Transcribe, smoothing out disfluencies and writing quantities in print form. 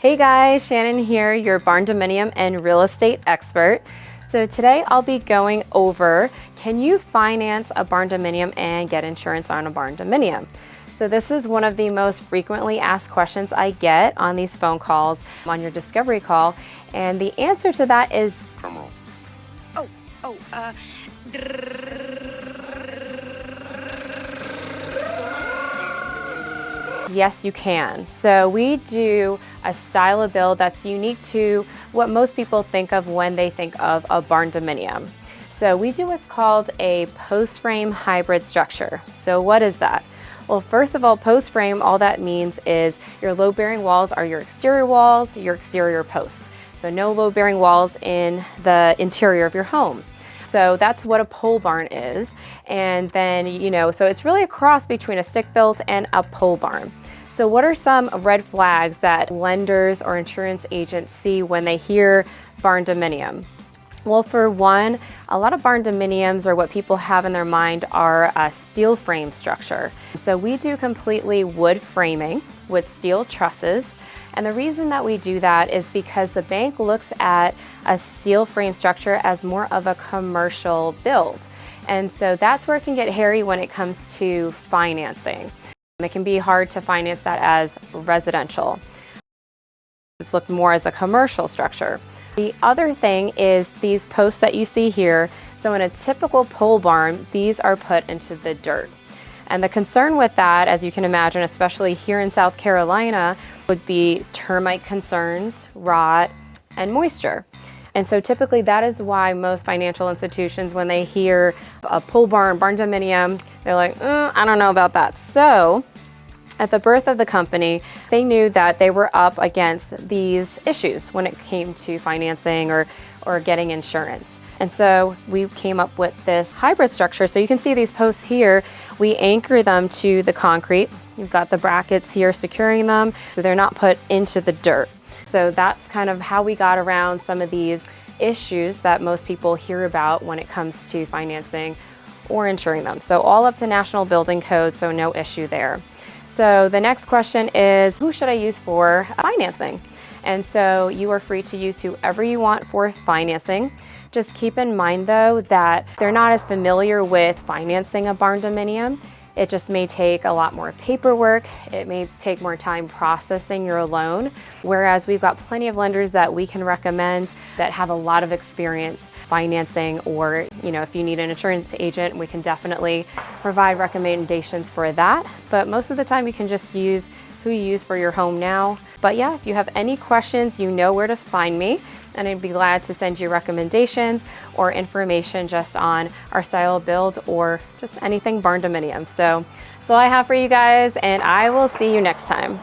Hey guys, Shannon here, your Barndominium and real estate expert. So today I'll be going over, can you finance a Barndominium and get insurance on a Barndominium? So this is one of the most frequently asked questions I get on these phone calls, on your discovery call, and the answer to that is drum roll. Yes, you can. So we do a style of build that's unique to what most people think of when they think of a Barndominium. So we do what's called a post frame hybrid structure. So what is that? Well, first of all, post frame, all that means is your load bearing walls are your exterior posts. So no load bearing walls in the interior of your home. So that's what a pole barn is. And then, so it's really a cross between a stick built and a pole barn. So what are some red flags that lenders or insurance agents see when they hear Barndominium? Well, for one, a lot of Barndominiums, or what people have in their mind, are a steel frame structure. So we do completely wood framing with steel trusses. And the reason that we do that is because the bank looks at a steel frame structure as more of a commercial build. And so that's where it can get hairy when it comes to financing. It can be hard to finance that as residential. It's looked more as a commercial structure. The other thing is these posts that you see here. So in a typical pole barn, these are put into the dirt. And the concern with that, as you can imagine, especially here in South Carolina, would be termite concerns, rot, and moisture. And so typically that is why most financial institutions, when they hear a pole barn, Barndominium, they're like, I don't know about that. So at the birth of the company, they knew that they were up against these issues when it came to financing or getting insurance. And so we came up with this hybrid structure. So you can see these posts here, we anchor them to the concrete. You've got the brackets here securing them, so they're not put into the dirt. So that's kind of how we got around some of these issues that most people hear about when it comes to financing or insuring them. So all up to National Building Code, so no issue there. So the next question is, who should I use for financing? And so you are free to use whoever you want for financing. Just keep in mind though that they're not as familiar with financing a Barndominium. It just may take a lot more paperwork. It may take more time processing your loan, whereas we've got plenty of lenders that we can recommend that have a lot of experience financing, or if you need an insurance agent, we can definitely provide recommendations for that. But most of the time you can just use who you use for your home now. But yeah, if you have any questions, you know where to find me, and I'd be glad to send you recommendations or information just on our style of build or just anything Barndominium. So that's all I have for you guys, and I will see you next time.